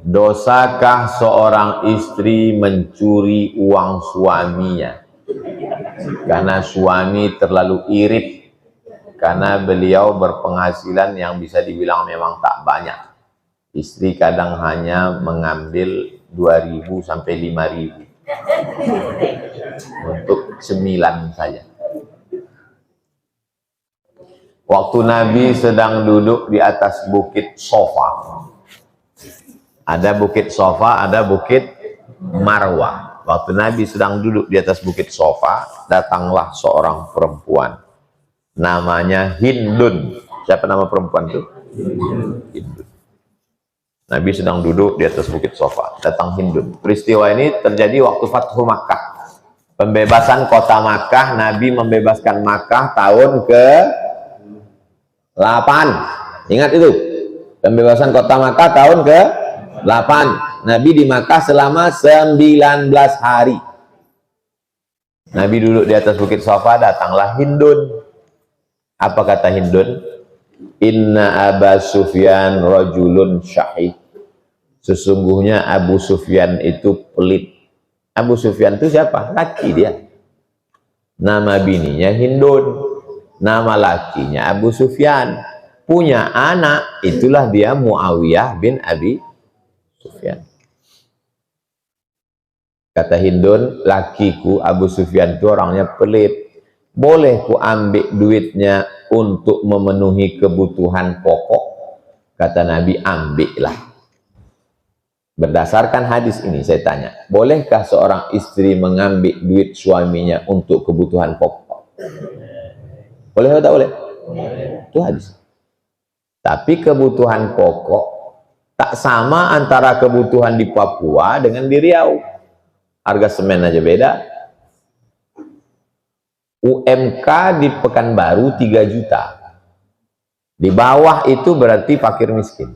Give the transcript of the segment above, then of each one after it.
Dosakah seorang istri mencuri uang suaminya karena suami terlalu irit, karena beliau berpenghasilan yang bisa dibilang memang tak banyak. Istri kadang hanya mengambil 2.000 sampai 5.000 untuk cemilan saja. Waktu Nabi sedang duduk di atas bukit Sofa. Ada bukit Sofa, ada bukit Marwah. Waktu Nabi sedang duduk di atas bukit Sofa, datanglah seorang perempuan. Namanya Hindun. Siapa nama perempuan itu? Hindun. Nabi sedang duduk di atas bukit Sofa. Datang Hindun. Peristiwa ini terjadi waktu Fathu Makkah. Pembebasan kota Makkah. Nabi membebaskan Makkah tahun ke-8. Ingat itu. Pembebasan kota Makkah tahun ke-8. Nabi di Makkah selama 19 hari. Nabi duduk di atas bukit Sofa, datanglah Hindun. Apa kata Hindun? Inna Aba Sufyan rajulun syahid. Sesungguhnya Abu Sufyan itu pelit. Abu Sufyan itu siapa? Laki dia. Nama bininya Hindun. Nama lakinya Abu Sufyan. Punya anak, itulah dia Muawiyah bin Abi Sufyan. Kata Hindun, lakiku Abu Sufyan itu orangnya pelit. Boleh ku ambil duitnya untuk memenuhi kebutuhan pokok? Kata Nabi, ambillah. Berdasarkan hadis ini saya tanya, bolehkah seorang istri mengambil duit suaminya untuk kebutuhan pokok? Boleh atau tak boleh? Itu hadis. Tapi kebutuhan pokok tak sama antara kebutuhan di Papua dengan di Riau. Harga semen aja beda. UMK di Pekanbaru 3 juta. Di bawah itu berarti fakir miskin.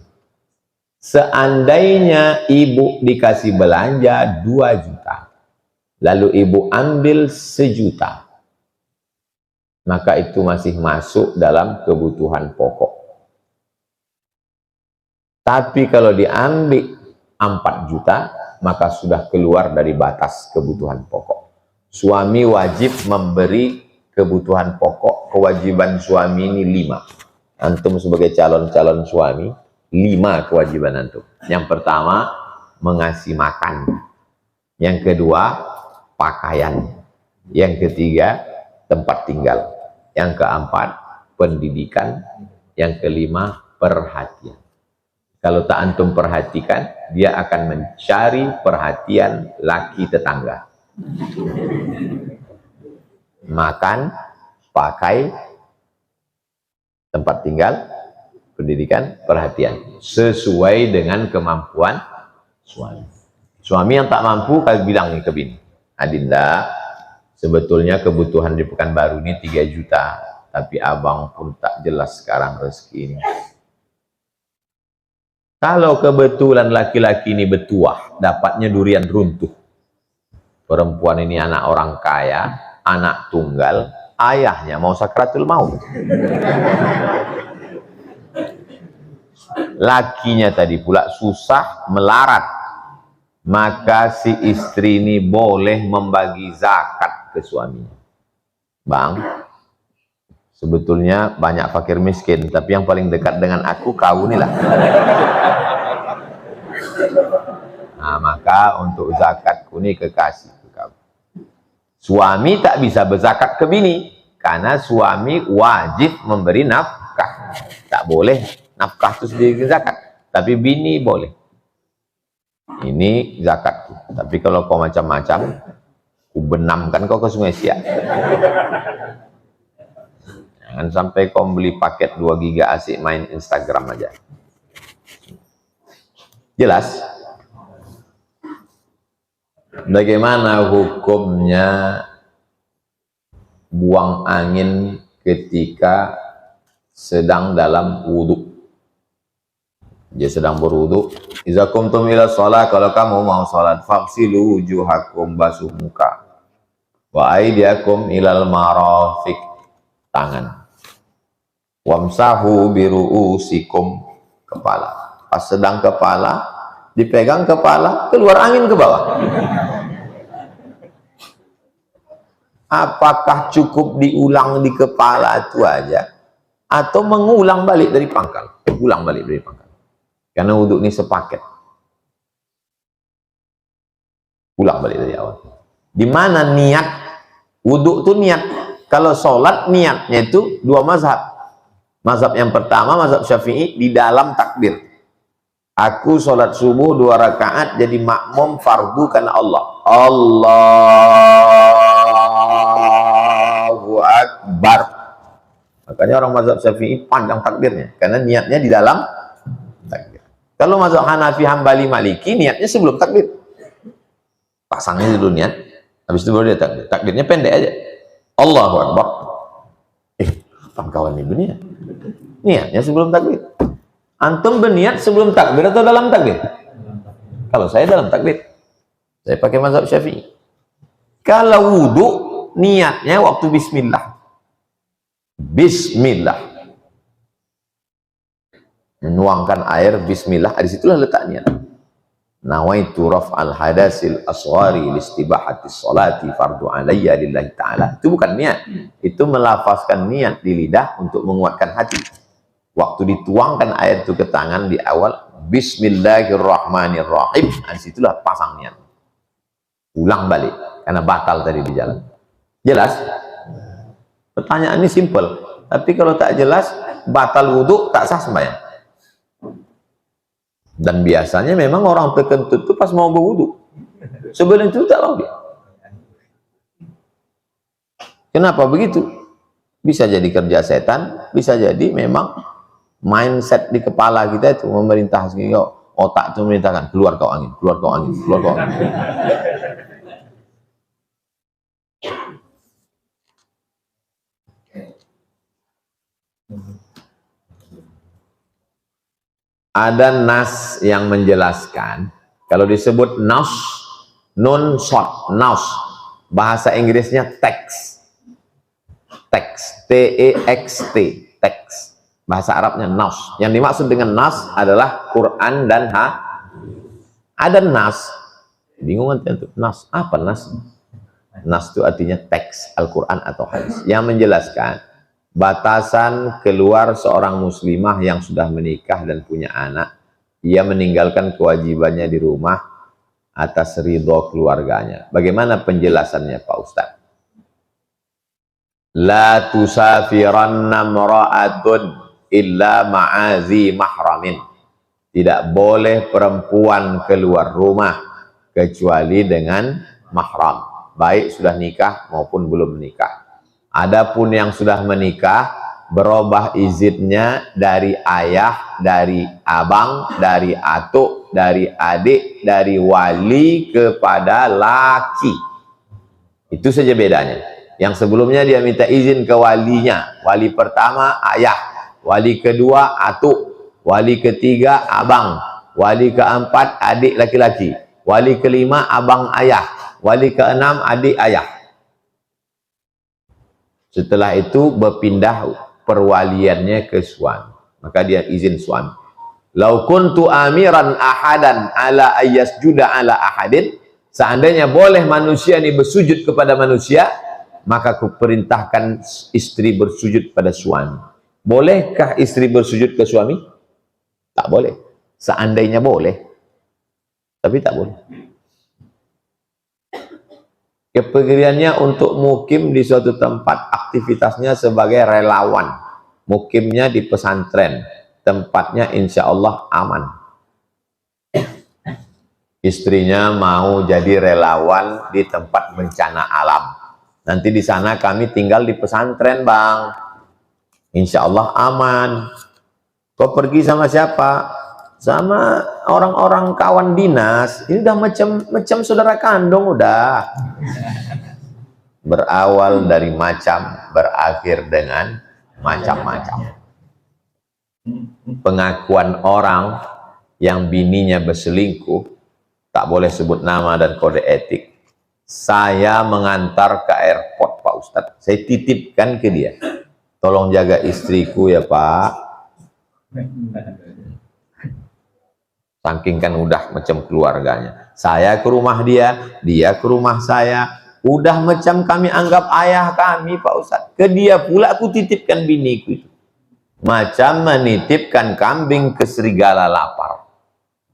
Seandainya ibu dikasih belanja 2 juta, lalu ibu ambil 1 juta, maka itu masih masuk dalam kebutuhan pokok. Tapi kalau diambil 4 juta, maka sudah keluar dari batas kebutuhan pokok. Suami wajib memberi kebutuhan pokok. Kewajiban suami ini 5. Antum sebagai calon-calon suami, 5 kewajiban antum. Yang pertama, mengasih makan. Yang kedua, pakaian. Yang ketiga, tempat tinggal. Yang keempat, pendidikan. Yang kelima, perhatian. Kalau tak antum perhatikan, dia akan mencari perhatian laki tetangga. Makan, pakai, tempat tinggal, pendidikan, perhatian. Sesuai dengan kemampuan suami. Suami yang tak mampu, kalau bilang nih ke bini, Adinda, sebetulnya kebutuhan di Pekanbaru ini 3 juta. Tapi abang pun tak jelas sekarang rezeki ini. Kalau kebetulan laki-laki ini bertuah, dapatnya durian runtuh. Perempuan ini anak orang kaya, anak tunggal, ayahnya mau sakratul maut. Lakinya tadi pula susah melarat. Maka si istri ini boleh membagi zakat ke suaminya. Bang, sebetulnya banyak fakir miskin, tapi yang paling dekat dengan aku kau inilah. Nah, maka untuk zakatku ini kekasih ke kau. Suami tak bisa berzakat ke bini, karena suami wajib memberi nafkah. Tak boleh nafkah itu sendiri zakat, tapi bini boleh. Ini zakatku. Tapi kalau kau macam-macam, ku benamkan kau ke Sungai Siak. Jangan sampai kau beli paket 2 giga asik main Instagram aja. Jelas? Bagaimana hukumnya buang angin ketika sedang dalam wudhu? Dia sedang berwudhu. Iza kumtum ila sholat, kalau kamu mau sholat, faghsilu wujuhakum, basuh muka. Wa aydiakum ilal marafiq, tangan. Wamsahu biru'usikum, kepala. Pas sedang kepala, dipegang kepala, keluar angin ke bawah. Apakah cukup diulang di kepala itu aja, atau mengulang balik dari pangkal? Ulang balik dari pangkal. Karena wudhu ini sepaket. Ulang balik dari awal. Di mana niat wudhu itu niat? Kalau sholat niatnya itu dua mazhab. Mazhab yang pertama, mazhab Syafi'i, di dalam takbir. Aku sholat subuh 2 rakaat jadi makmum fardu karena Allah. Allahu Akbar. Makanya orang mazhab Syafi'i panjang takbirnya karena niatnya di dalam takbir. Kalau mazhab Hanafi, Hambali, Maliki niatnya sebelum takbir. Pasangnya dulu niat, habis itu baru dia takbir. Takbirnya pendek aja. Allahu Akbar. Kawan ini niat. Niatnya sebelum takbir. Antum berniat sebelum takbir atau dalam takbir? Kalau saya dalam takbir. Saya pakai mazhab Syafi'i. Kalau wudhu, niatnya waktu bismillah. Bismillah. Menuangkan air, bismillah. Disitulah letak niat. Nawaitu raf'al hadasil asghari listibahatis salati fardu alayya lillahi ta'ala. Itu bukan niat. Itu melafazkan niat di lidah untuk menguatkan hati. Waktu dituangkan air itu ke tangan di awal, bismillahirrahmanirrahim. Disitulah pasang niat. Ulang balik, karena batal tadi di jalan. Jelas? Pertanyaan ini simple. Tapi kalau tak jelas, batal wudhu, tak sah sembahyang. Dan biasanya memang orang terkentut itu pas mau berwudhu. Sebelum itu tak tahu dia. Kenapa begitu? Bisa jadi kerja setan, bisa jadi memang mindset di kepala kita itu memerintah segini, otak itu memerintahkan keluar kau angin, keluar kau angin, keluar kau angin. Ada nas yang menjelaskan, kalau disebut nas, nun short, nas, bahasa Inggrisnya teks, teks, T-E-X-T, teks. Bahasa Arabnya nas. Yang dimaksud dengan nas adalah Quran dan ada nas. Bingung kan itu? Nas. Apa nas? Nas itu artinya teks Al-Quran atau hadis. Yang menjelaskan batasan keluar seorang muslimah yang sudah menikah dan punya anak. Ia meninggalkan kewajibannya di rumah atas ridho keluarganya. Bagaimana penjelasannya Pak Ustaz? La tusafiranna mra'atun illa ma'azi mahramin. Tidak boleh perempuan keluar rumah kecuali dengan mahram, baik sudah nikah maupun belum menikah. Adapun yang sudah menikah, berubah izinnya dari ayah, dari abang, dari atuk, dari adik, dari wali kepada laki. Itu saja bedanya. Yang sebelumnya dia minta izin ke walinya. Wali pertama ayah, wali kedua atuk, wali ketiga abang, wali keempat adik laki-laki, wali kelima abang ayah, wali keenam adik ayah. Setelah itu berpindah perwaliannya ke suami, maka dia izin suami. Lau kuntu amiran ahadan ala ayyasjuda ala ahadin, seandainya boleh manusia ini bersujud kepada manusia, maka kuperintahkan istri bersujud pada suami. Bolehkah istri bersujud ke suami? Tak boleh. Seandainya boleh, tapi tak boleh. Kepekerjaannya untuk mukim di suatu tempat, aktivitasnya sebagai relawan. Mukimnya di pesantren, tempatnya insya Allah aman. Istrinya mau jadi relawan di tempat bencana alam. Nanti di sana kami tinggal di pesantren, Bang. Insya Allah aman. Kau pergi sama siapa? Sama orang-orang kawan dinas. Ini udah macam saudara kandung udah. Berawal dari macam, berakhir dengan macam-macam. Pengakuan orang yang bininya berselingkuh, tak boleh sebut nama dan kode etik. Saya mengantar ke airport Pak Ustadz. Saya titipkan ke dia. Tolong jaga istriku ya Pak. Saking kan udah macam keluarganya. Saya ke rumah dia, dia ke rumah saya. Udah macam kami anggap ayah kami, Pak Ustadz. Ke dia pula aku titipkan biniku itu. Macam menitipkan kambing ke serigala lapar.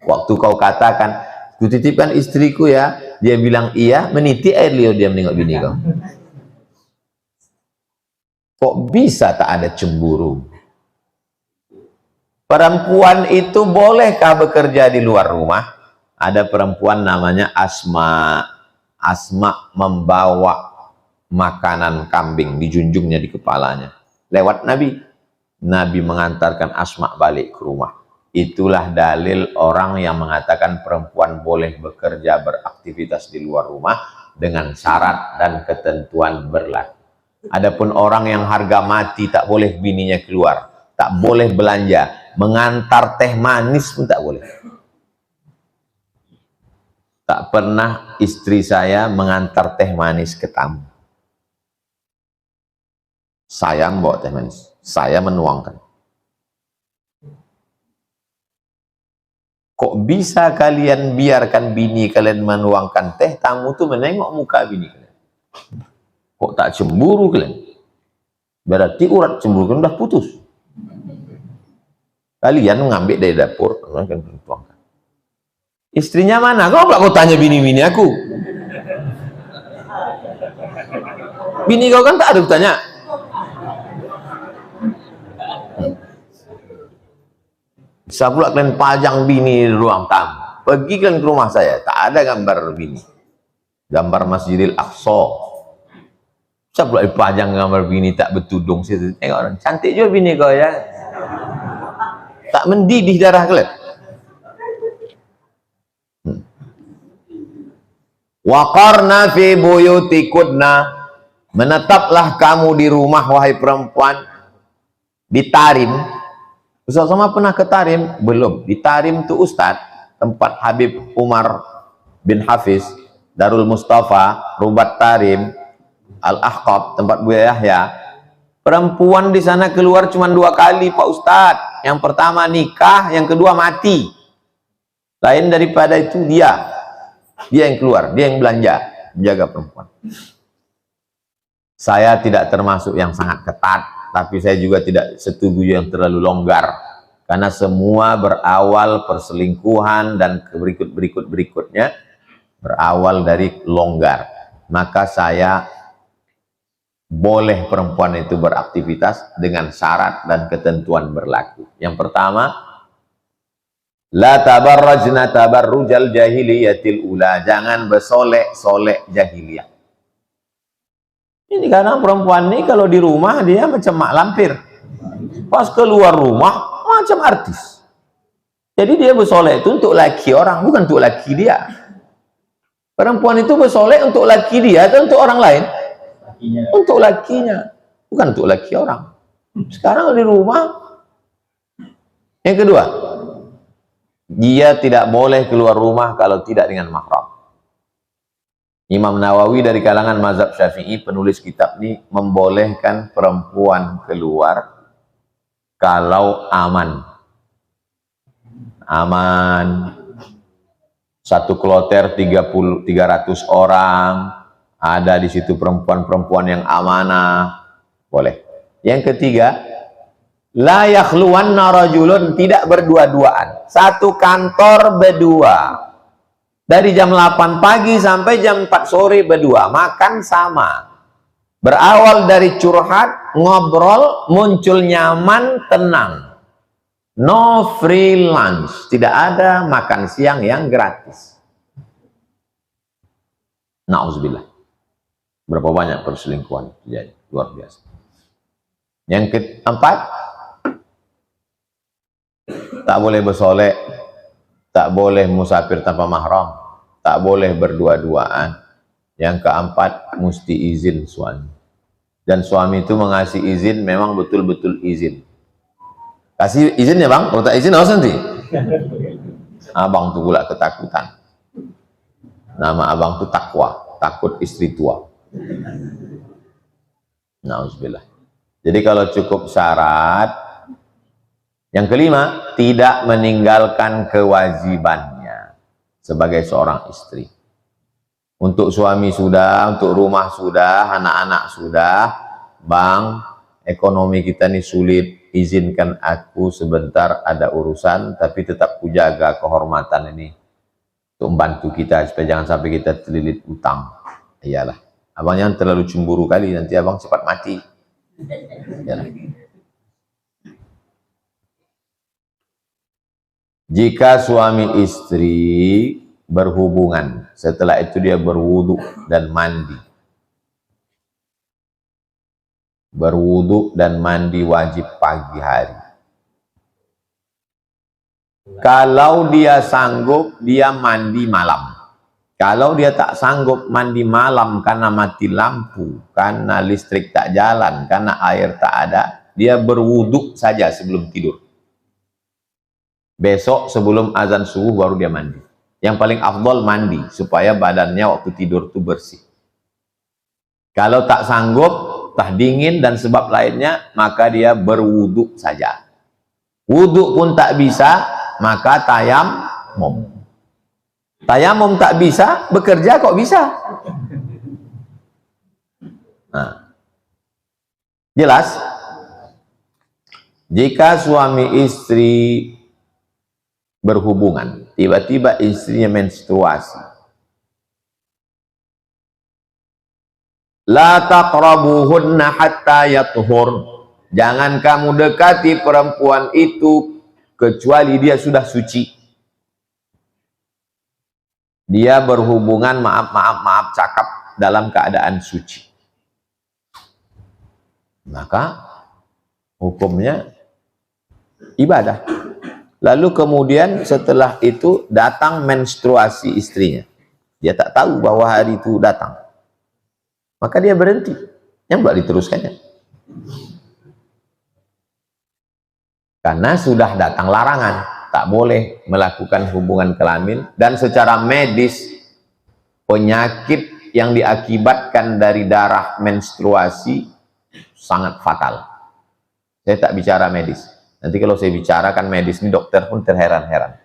Waktu kau katakan, ku titipkan istriku ya, dia bilang iya, menitik air liur dia menengok bini kau. Kok bisa tak ada cemburu? Perempuan itu bolehkah bekerja di luar rumah? Ada perempuan namanya Asma. Asma membawa makanan kambing, dijunjungnya di kepalanya. Lewat Nabi. Nabi mengantarkan Asma balik ke rumah. Itulah dalil orang yang mengatakan perempuan boleh bekerja beraktivitas di luar rumah dengan syarat dan ketentuan berlaku. Adapun orang yang harga mati tak boleh bininya keluar, tak boleh belanja, mengantar teh manis pun tak boleh. Tak pernah istri saya mengantar teh manis ke tamu. Saya membawa teh manis, saya menuangkan. Kok bisa kalian biarkan bini kalian menuangkan teh, tamu tuh menengok muka bini kalian? Kok tak cemburu kalian? Berarti urat cemburu kalian udah putus. Kalian mengambil dari dapur, kalian tuangkan. Istrinya mana? Kau pula kau tanya bini-bini aku. Bini kau kan tak ada tanya. Bisa pula kalian pajang bini di ruang tamu. Pergi kalian ke rumah saya, tak ada gambar bini. Gambar Masjidil Aqsa. Bisa pula dipajang gambar bini tak bertudung situ. Tengok orang, cantik juga bini kau ya. Tak mendidih darah kalian. Waqarna fi buyutikunna, menetaplah kamu di rumah wahai perempuan. Di Tarim. Ustaz Somad pernah ke Tarim? Belum. Di Tarim itu Ustaz, tempat Habib Umar bin Hafiz, Darul Mustafa, Rubat Tarim, Al-Ahqab, tempat Buya Yahya. Perempuan di sana keluar cuma 2 kali Pak Ustaz. Yang pertama nikah, yang kedua mati. Lain daripada itu dia yang keluar, dia yang belanja, menjaga perempuan. Saya tidak termasuk yang sangat ketat, tapi saya juga tidak setuju yang terlalu longgar, karena semua berawal perselingkuhan dan berikutnya berawal dari longgar. Maka saya boleh perempuan itu beraktivitas dengan syarat dan ketentuan berlaku. Yang pertama, la tabarrajna tabarrujal jahiliyatil ula, jangan bersolek-solek jahiliyah. Ini karena perempuan ini kalau di rumah dia macam mak lampir, pas keluar rumah macam artis. Jadi dia bersolek itu untuk laki orang, bukan untuk laki dia. Perempuan itu bersolek untuk laki dia atau untuk orang lain? Untuk lakinya, bukan untuk laki orang. Sekarang di rumah. Yang kedua, dia tidak boleh keluar rumah kalau tidak dengan mahram. Imam Nawawi dari kalangan mazhab Syafi'i, penulis kitab ini, membolehkan perempuan keluar kalau aman. Aman. Satu kloter 300 orang, ada di situ perempuan-perempuan yang amanah, boleh. Yang ketiga, la yakhluwanna rajulun, tidak berdua-duaan. Satu kantor berdua. Dari jam 8 pagi sampai jam 4 sore berdua, makan sama. Berawal dari curhat, ngobrol, muncul nyaman, tenang. No free lunch, tidak ada makan siang yang gratis. Na'udzubillah. Berapa banyak perselingkuhan terjadi, luar biasa. Yang keempat, tak boleh bersolek, tak boleh musafir tanpa mahram, tak boleh berdua-duaan. Yang keempat, mesti izin suami. Dan suami itu mengasih izin, memang betul-betul izin. Kasih izinnya bang, kalau tak izin harus nanti. Abang tuh pula ketakutan. Nama abang tuh takwa, takut istri tua. Nauzubillah. Jadi kalau cukup syarat, Yang kelima, tidak meninggalkan kewajibannya sebagai seorang istri. Untuk suami sudah, untuk rumah sudah, anak-anak sudah. Bang, ekonomi kita ini sulit, izinkan aku sebentar ada urusan, tapi tetap kujaga kehormatan ini untuk membantu kita supaya jangan sampai kita terlilit utang. Iyalah, abang jangan terlalu cemburu kali, nanti abang cepat mati. Iyalah. Jika suami istri berhubungan, setelah itu dia berwudu dan mandi. Berwudu dan mandi wajib pagi hari. Kalau dia sanggup, dia mandi malam. Kalau dia tak sanggup mandi malam karena mati lampu, karena listrik tak jalan, karena air tak ada, dia berwudu saja sebelum tidur. Besok sebelum azan subuh baru dia mandi. Yang paling afdol mandi, supaya badannya waktu tidur itu bersih. Kalau tak sanggup, tak dingin dan sebab lainnya, maka dia berwudu saja. Wudu pun tak bisa, maka tayamum. Tayamum tak bisa, bekerja kok bisa. Nah, jelas? Jika suami istri berhubungan, tiba-tiba istrinya menstruasi, la taqrabuhunna hatta yathur, jangan kamu dekati perempuan itu kecuali dia sudah suci. Dia berhubungan maaf cakap dalam keadaan suci, maka hukumnya ibadah. Lalu kemudian setelah itu datang menstruasi istrinya, dia tak tahu bahwa hari itu datang, maka dia berhenti, yang enggak diteruskannya, karena sudah datang larangan, tak boleh melakukan hubungan kelamin. Dan secara medis, penyakit yang diakibatkan dari darah menstruasi sangat fatal. Saya tak bicara medis. Nanti kalau saya bicarakan medis ini, dokter pun terheran-heran.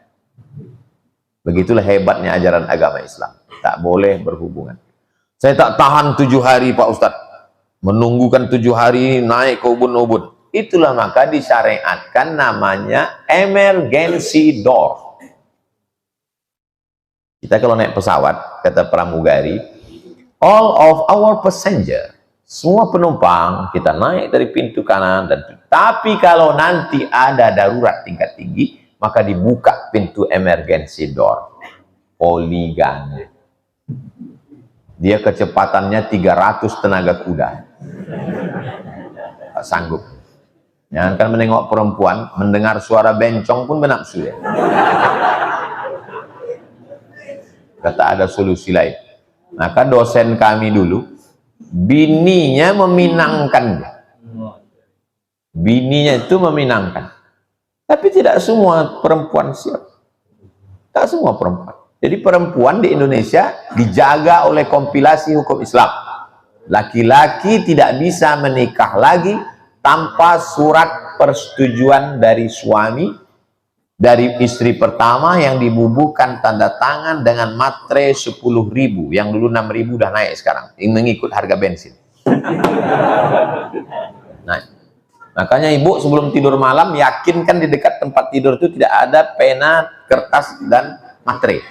Begitulah hebatnya ajaran agama Islam. Tak boleh berhubungan. Saya tak tahan 7 hari Pak Ustadz. Menunggukan 7 hari naik ke ubun-ubun. Itulah maka disyariatkan namanya emergency door. Kita kalau naik pesawat, kata pramugari, all of our passenger, semua penumpang kita naik dari pintu kanan dan tapi kalau nanti ada darurat tingkat tinggi, maka dibuka pintu emergency door. Poligan. Dia kecepatannya 300 tenaga kuda. Tak sanggup. Jangankan menengok perempuan, mendengar suara bencong pun benaksu ya. Kata ada solusi lain. Maka dosen kami dulu, bininya meminangkan dia. Bininya itu meminangkan. Tapi tidak semua perempuan siap. Tak semua perempuan. Jadi perempuan di Indonesia dijaga oleh kompilasi hukum Islam. Laki-laki tidak bisa menikah lagi tanpa surat persetujuan dari suami, dari istri pertama yang dibubuhkan tanda tangan dengan matre 10.000, yang dulu 6.000 udah naik sekarang, mengikut harga bensin. Nah, makanya ibu sebelum tidur malam yakinkan di dekat tempat tidur itu tidak ada pena, kertas dan matre.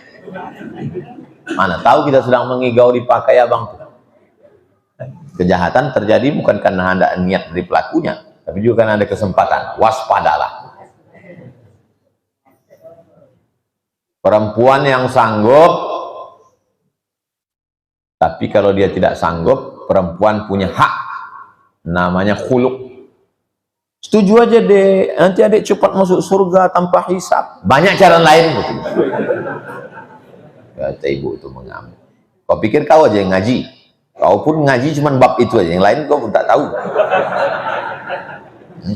Mana tahu kita sedang mengigau dipakai abang tuh. Kejahatan terjadi bukan karena ada niat dari pelakunya, tapi juga karena ada kesempatan. Waspadalah. Perempuan yang sanggup, tapi kalau dia tidak sanggup, perempuan punya hak, namanya khuluk. Setuju aja deh, nanti adik cepat masuk surga tanpa hisab. Banyak cara lain. Kata ibu itu mengamuk. Kau pikir kau aja yang ngaji? Kau pun ngaji cuman bab itu aja, yang lain kau pun tak tahu.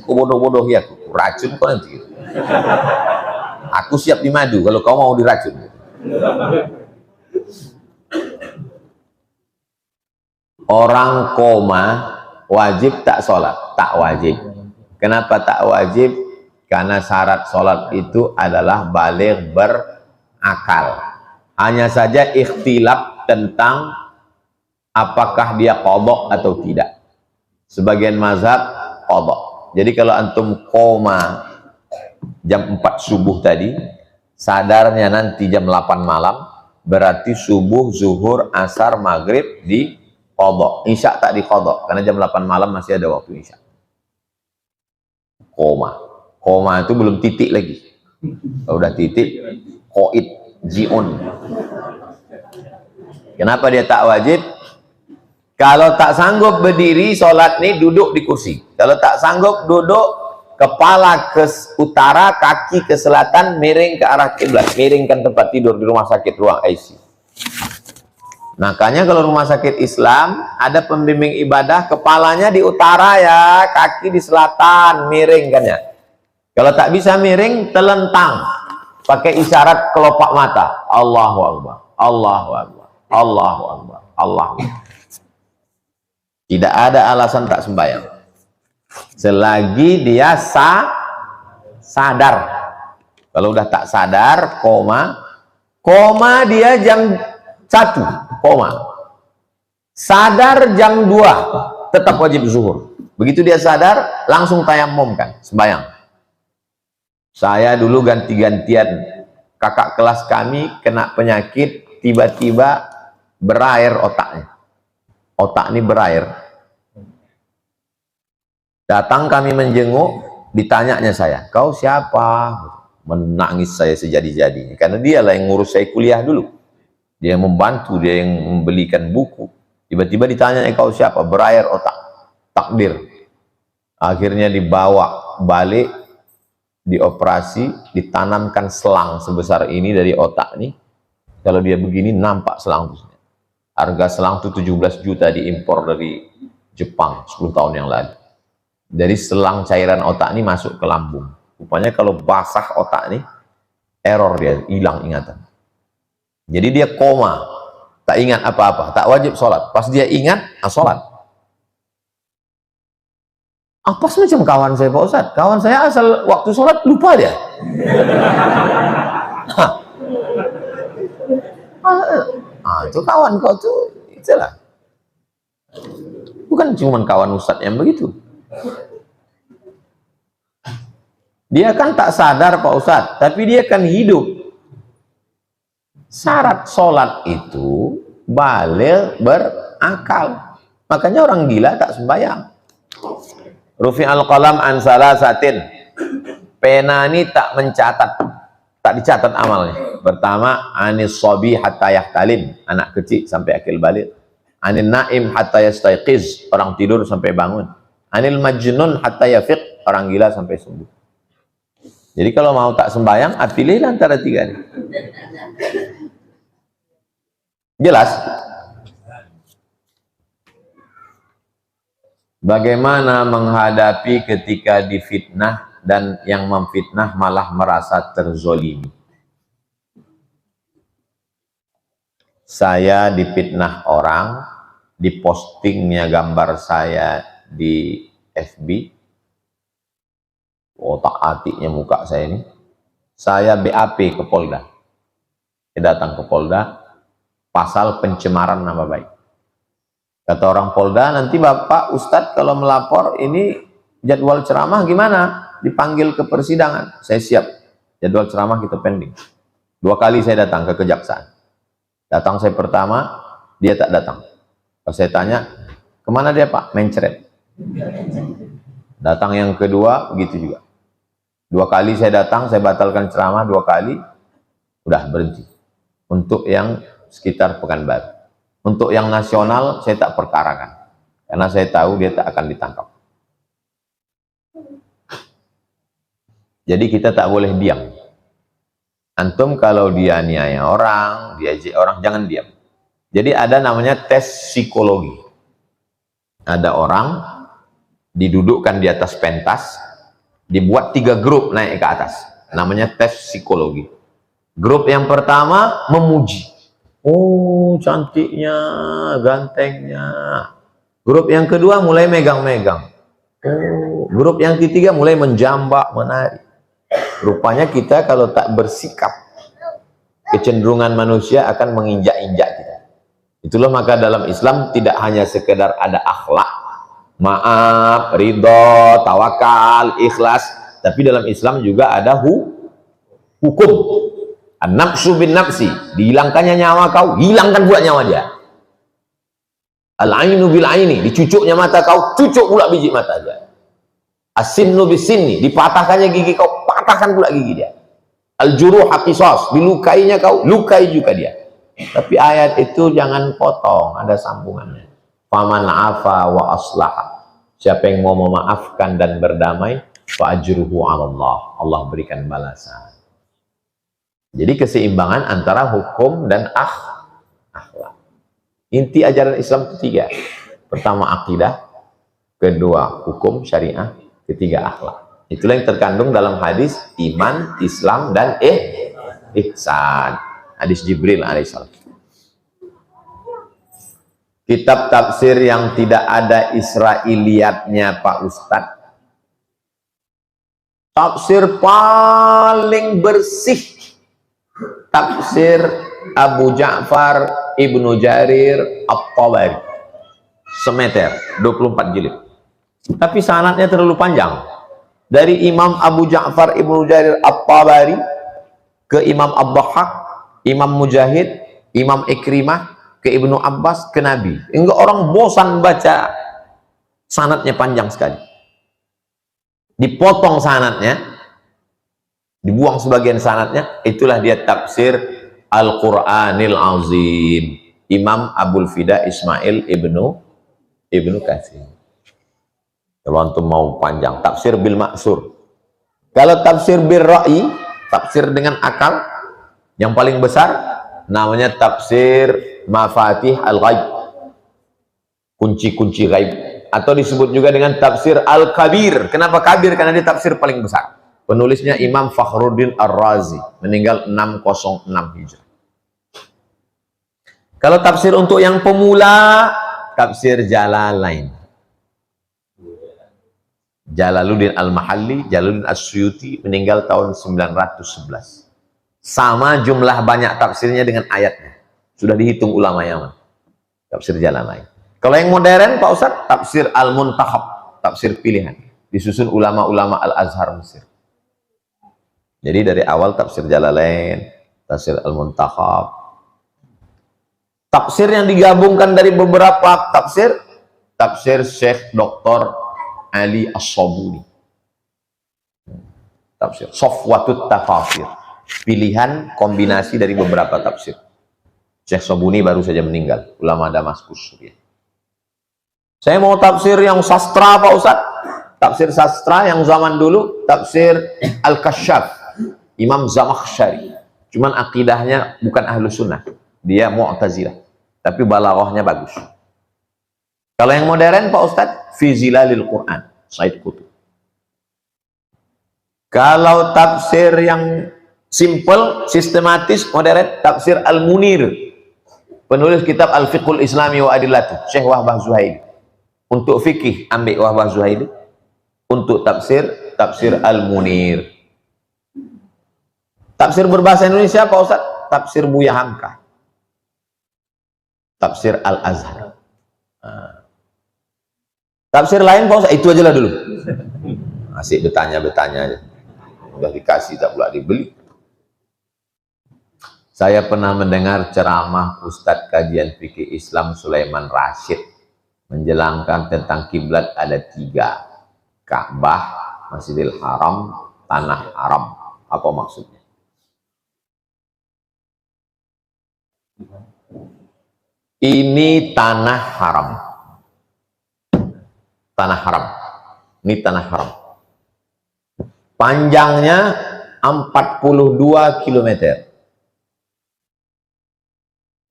Kau bodoh-bodoh ya, racun kau nanti. Aku siap dimadu kalau kau mau diracun. Orang koma wajib tak sholat? Tak wajib. Kenapa tak wajib? Karena syarat sholat itu adalah baligh berakal. Hanya saja ikhtilaf tentang apakah dia qadha atau tidak. Sebagian mazhab qadha. Jadi kalau antum koma jam 4 subuh tadi, sadarnya nanti jam 8 malam, berarti subuh, zuhur, asar, maghrib di qadha. Isya tak di qadha, karena jam 8 malam masih ada waktu isya. Koma itu belum titik lagi. Kalau udah titik, qaid, ji'un. Kenapa dia tak wajib? Kalau tak sanggup berdiri, sholat nih duduk di kursi. Kalau tak sanggup duduk, kepala ke utara, kaki ke selatan, miring ke arah kiblat. Miringkan tempat tidur di rumah sakit, ruang ICU. Makanya kalau rumah sakit Islam, ada pembimbing ibadah, kepalanya di utara ya, kaki di selatan, miringkan ya. Kalau tak bisa miring, telentang. Pakai isyarat kelopak mata. Allahu Akbar, Allahu Akbar, Allahu Akbar, Allahu Akbar. Tidak ada alasan tak sembahyang. Selagi dia sadar. Kalau udah tak sadar, koma dia jam 1, koma. Sadar jam 2, tetap wajib zuhur. Begitu dia sadar, langsung tayamum kan, sembahyang. Saya dulu ganti-gantian, kakak kelas kami kena penyakit, tiba-tiba berair otaknya. Otak ini berair. Datang kami menjenguk, ditanyanya saya, kau siapa? Menangis saya sejadi-jadinya, karena dialah yang ngurus saya kuliah dulu. Dia yang membantu, dia yang membelikan buku. Tiba-tiba ditanya, kau siapa? Berair otak, takdir. Akhirnya dibawa balik, dioperasi, ditanamkan selang sebesar ini dari otak nih. Kalau dia begini nampak selang. Harga selang itu 17 juta diimpor dari Jepang 10 tahun yang lalu. Dari selang cairan otak ini masuk ke lambung. Rupanya kalau basah otak ini, error dia, hilang ingatan. Jadi dia koma, tak ingat apa-apa, tak wajib sholat. Pas dia ingat, sholat. Apa semacam kawan saya Pak Ustadz? Kawan saya asal waktu sholat lupa dia. Itu kawan kau tuh, itulah. Bukan cuma kawan Ustadz yang begitu. Dia kan tak sadar Pak Ustadz, tapi dia kan hidup. Syarat sholat itu baligh berakal. Makanya orang gila tak sembahyang. Rufi al-qalam an salasatin. Pena ini tak mencatat, tak dicatat amalnya. Pertama, anis sobi hatta yahtalim, anak kecil sampai akil balik. Anil naim hatta yastayqiz, orang tidur sampai bangun. Anil majnun hatta yafiq, orang gila sampai sembuh. Jadi kalau mau tak sembahyang, pilihlah antara tiga ini. Jelas? Bagaimana menghadapi ketika difitnah dan yang memfitnah malah merasa terzolimi? Saya difitnah orang, dipostingnya gambar saya di FB, otak-atiknya muka saya ini, saya BAP ke Polda. Saya datang ke Polda, pasal pencemaran nama baik. Kata orang Polda, nanti Bapak Ustadz kalau melapor ini jadwal ceramah gimana? Dipanggil ke persidangan. Saya siap, jadwal ceramah kita pending. 2 kali saya datang ke kejaksaan. Datang saya pertama, dia tak datang. Pas saya tanya, kemana dia Pak? Mencret. Datang yang kedua, begitu juga. 2 kali saya datang, saya batalkan ceramah 2 kali, udah berhenti. Untuk yang sekitar Pekanbaru. Untuk yang nasional, saya tak perkarakan. Karena saya tahu dia tak akan ditangkap. Jadi kita tak boleh diam. Antum kalau dia niaya orang, diajak orang, jangan diam. Jadi ada namanya tes psikologi. Ada orang didudukkan di atas pentas, dibuat 3 grup naik ke atas. Namanya tes psikologi. Grup yang pertama memuji. Oh, cantiknya, gantengnya. Grup yang kedua mulai megang-megang. Oh, grup yang ketiga mulai menjambak, menari. Rupanya kita kalau tak bersikap, kecenderungan manusia akan menginjak-injak kita. Itulah maka dalam Islam tidak hanya sekedar ada akhlak, maaf, ridho, tawakal, ikhlas, tapi dalam Islam juga ada hukum. An-nafsu bin nafsi, dihilangkannya nyawa kau, hilangkan pula nyawa dia. Al-ainu bil aini, dicucuknya mata kau, cucuk pula biji mata dia. As-sinnu bis sinni, dipatahkannya gigi kau, patahkan pula gigi dia. Al-juruh qisas, dilukainya kau, lukai juga dia. Tapi ayat itu jangan potong, ada sambungannya. Faman afa wa aslaha, siapa yang mau memaafkan dan berdamai, fa ajruhu 'ala Allah, Allah berikan balasan. Jadi keseimbangan antara hukum dan akhlak. Inti ajaran Islam itu 3. Pertama akidah, kedua hukum syariah, ketiga akhlak. Itulah yang terkandung dalam hadis iman, Islam, dan ihsan. Hadis Jibril alaihissalam. Kitab tafsir yang tidak ada Israiliyatnya Pak Ustadz. Tafsir paling bersih, tafsir Abu Ja'far Ibnu Jarir At-Tabari, semeter, 24 jilid. Tapi sanadnya terlalu panjang. Dari Imam Abu Ja'far Ibnu Jarir At-Tabari ke Imam Ad-Dhahhak, Imam Mujahid, Imam Ikrimah, ke Ibnu Abbas, ke Nabi. Hingga orang bosan baca, sanadnya panjang sekali. Dipotong sanadnya, dibuang sebagian sanadnya, itulah dia tafsir Al-Quranil Azim, Imam Abul Fida Ismail Ibnu Katsir. Kalau antum mau panjang, tafsir bil maksur. Kalau tafsir bil ra'i, tafsir dengan akal, yang paling besar namanya tafsir Mafatih Al-Ghaib, kunci-kunci gaib, atau disebut juga dengan tafsir Al-Kabir. Kenapa kabir? Karena dia tafsir paling besar. Penulisnya Imam Fakhruddin Ar-Razi, meninggal 606 Hijrah. Kalau tafsir untuk yang pemula, tafsir Jalalain. Jalaluddin Al-Mahalli, Jalaluddin As-Suyuti, meninggal tahun 911. Sama jumlah banyak tafsirnya dengan ayatnya. Sudah dihitung ulama Yaman. Tafsir Jalalain. Kalau yang modern, Pak Ustadz, tafsir Al-Muntakhab, tafsir pilihan. Disusun ulama-ulama Al-Azhar Mesir. Jadi dari awal tafsir Jalalain, tafsir Al-Muntakhab. Tafsir yang digabungkan dari beberapa tafsir, tafsir Syekh Dr. Ali As-Sabuni. Tafsir Safwatut Tafasir. Pilihan kombinasi dari beberapa tafsir. Syekh Sabuni baru saja meninggal, ulama Damaskus, Suriah. Saya mau tafsir yang sastra Pak Ustadz. Tafsir sastra yang zaman dulu, tafsir Al-Kasyaf, Imam Zamakhsyari. Cuman akidahnya bukan ahlu sunnah, dia Mu'tazilah, tapi balaghahnya bagus. Kalau yang modern Pak Ustadz, Fi Zilalil Quran, Said Qutb. Kalau tafsir yang simple, sistematis, modern, tafsir Al-Munir, penulis kitab Al-Fiqhul Islami wa Adillatuh, Syekh Wahbah Zuhaili. Untuk fikih ambil Wahbah Zuhaili, untuk tafsir, tafsir Al-Munir. Tafsir berbahasa Indonesia Pak Ustadz, tafsir Buya Hamka, tafsir Al-Azhar. Tafsir lain Pak Ustadz, itu aja lah dulu. Asik bertanya-bertanya aja. Udah dikasih, tak pula dibeli. Saya pernah mendengar ceramah Ustadz kajian fikih Islam Sulaiman Rashid menjelangkan tentang kiblat ada 3. Ka'bah, Masjidil Haram, Tanah Haram. Apa maksudnya? Ini tanah haram. Tanah haram. Ini tanah haram. Panjangnya 42 km.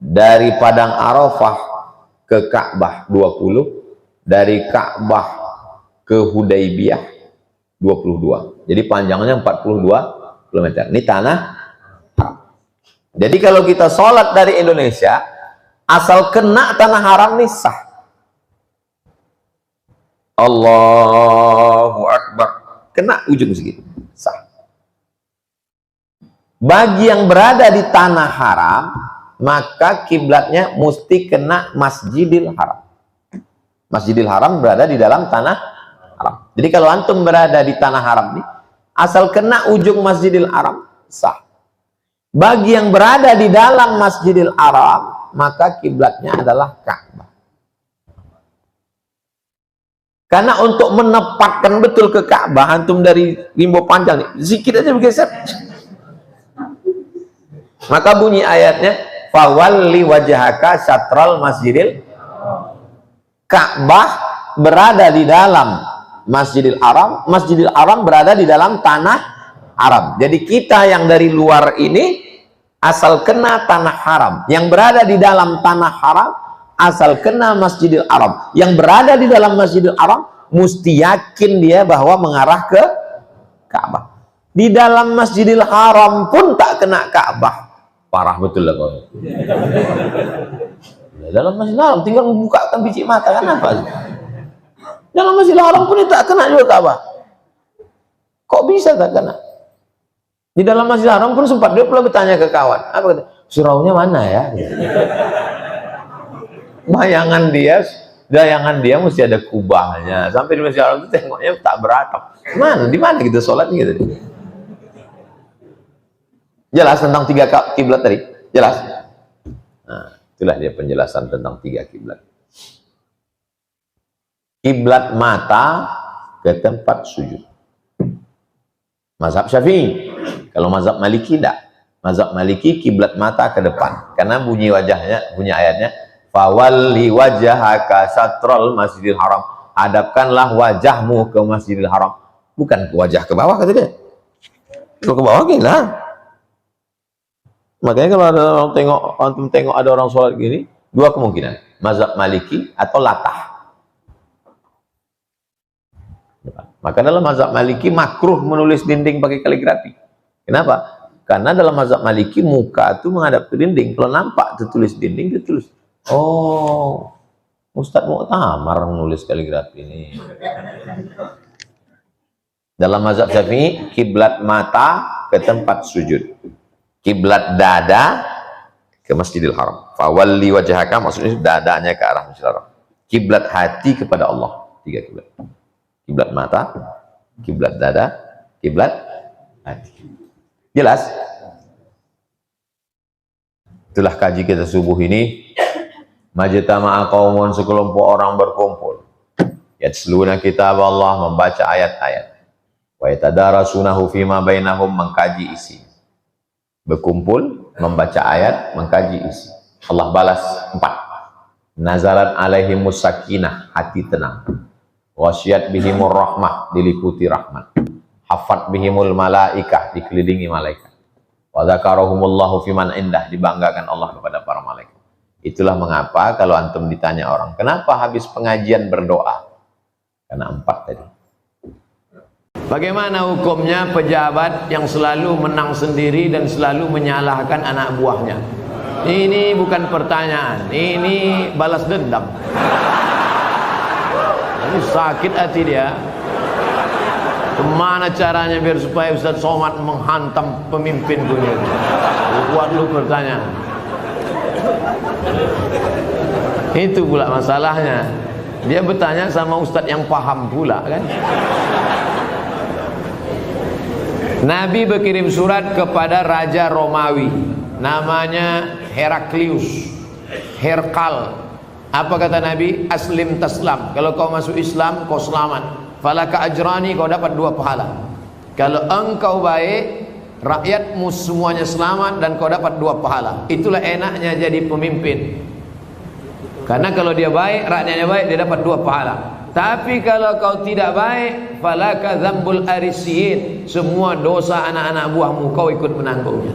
Dari Padang Arafah ke Ka'bah 20, dari Ka'bah ke Hudaybiyah 22. Jadi panjangnya 42 km. Ini tanah haram. Jadi kalau kita sholat dari Indonesia, asal kena tanah haram nih sah. Allahu Akbar. Kena ujung segitu. Sah. Bagi yang berada di tanah haram, maka kiblatnya mesti kena Masjidil Haram. Masjidil Haram berada di dalam tanah haram. Jadi kalau antum berada di tanah haram nih, asal kena ujung Masjidil Haram, sah. Bagi yang berada di dalam Masjidil Haram, maka kiblatnya adalah Ka'bah. Karena untuk menempatkan betul ke Ka'bah, antum dari limbo panjang nih, zikir aja bergeser. Maka bunyi ayatnya, fawalli wajhaka syatral masjidil. Ka'bah berada di dalam Masjidil Haram, Masjidil Haram berada di dalam tanah haram. Jadi kita yang dari luar ini asal kena tanah haram, yang berada di dalam tanah haram asal kena Masjidil Haram. Yang berada di dalam Masjidil Haram mesti yakin dia bahwa mengarah ke Ka'bah. Di dalam Masjidil Haram pun tak kena Ka'bah. Parah betul lah kau. Dalam Masjidil Haram tinggal membukakan biji mata, kan apa sih? Dalam Masjidil Haram pun tak kena juga Ka'bah. Kok bisa tak kena? Di dalam Masjidil Haram pun sempat dia pula bertanya ke kawan, apa kata? Suraunya mana ya? Bayangan dia mesti ada kubahnya. Sampai di Masjidil Haram itu tengoknya tak beratap. Mana? Di mana kita sholat gitu? Jelas tentang 3 kiblat tadi? Jelas? Nah, itulah dia penjelasan tentang 3 kiblat. Kiblat mata ke tempat sujud. Mazhab Syafi'i. Kalau mazhab Maliki tidak. Mazhab Maliki kiblat mata ke depan. Karena bunyi wajahnya, bunyi ayatnya, fawalli wajhaka syatral Masjidil Haram. Hadapkanlah wajahmu ke Masjidil Haram. Bukan wajah ke bawah kata dia. Kalau ke bawah gila. Makanya kalau ada orang tengok ada orang sholat gini, 2 kemungkinan, mazhab Maliki atau latah. Maka dalam mazhab Maliki makruh menulis dinding pakai kaligrafi. Kenapa? Karena dalam mazhab Maliki muka itu menghadap ke dinding. Kalau nampak tertulis dinding, ditulis. Oh, Ustadz Mu'tamar menulis kaligrafi ini. Dalam mazhab Syafi'i, kiblat mata ke tempat sujud. Kiblat dada ke Masjidil Haram. Fawalli wajhaka maksudnya dadanya ke arah Masjidil Haram. Kiblat hati kepada Allah. 3 kiblat. Kiblat mata, kiblat dada, kiblat hati. Jelas? Itulah kaji kita subuh ini. Majtama'a qaumun, sekelompok orang berkumpul. Yatsluna kitab Allah, membaca ayat-ayat. Wa yatadarasunahu fima bainahum, mengkaji isi. Berkumpul, membaca ayat, mengkaji isi. Allah balas 4. Nazalat alaihimus sakinah, hati tenang. Wasyat bihimur rahmah, diliputi rahmat. Hafat bihimul malaikah, dikelilingi malaikat. Wa dzakarahumullahu fiman indah, dibanggakan Allah kepada para malaikat. Itulah mengapa kalau antum ditanya orang, kenapa habis pengajian berdoa? Karena 4 tadi. Bagaimana hukumnya pejabat yang selalu menang sendiri dan selalu menyalahkan anak buahnya? Ini bukan pertanyaan, ini balas dendam. Ini sakit hati dia. Kemana caranya biar supaya Ustaz Somad menghantam pemimpin dunia? Buat lu pertanyaan. Itu pula masalahnya. Dia bertanya sama Ustaz yang paham pula kan. Nabi berkirim surat kepada Raja Romawi, namanya Heraklius, Herkal. Apa kata Nabi? Aslim taslam. Kalau kau masuk Islam, kau selamat. Falaka ajrani, kau dapat 2 pahala. Kalau engkau baik, rakyatmu semuanya selamat dan kau dapat 2 pahala. Itulah enaknya jadi pemimpin. Karena kalau dia baik, rakyatnya baik, dia dapat 2 pahala. Tapi kalau kau tidak baik, falaka dzambul arisiyin, semua dosa anak-anak buahmu kau ikut menanggungnya.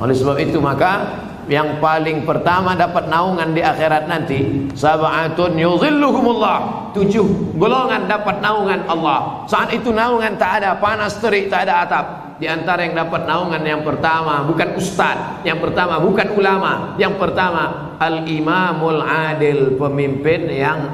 Oleh sebab itu maka yang paling pertama dapat naungan di akhirat nanti, sab'atun yuzilluhumullah, 7 golongan dapat naungan Allah. Saat itu naungan tak ada, panas terik, tak ada atap. Di antara yang dapat naungan yang pertama bukan ustaz, yang pertama bukan ulama, yang pertama al-imamul adil, pemimpin yang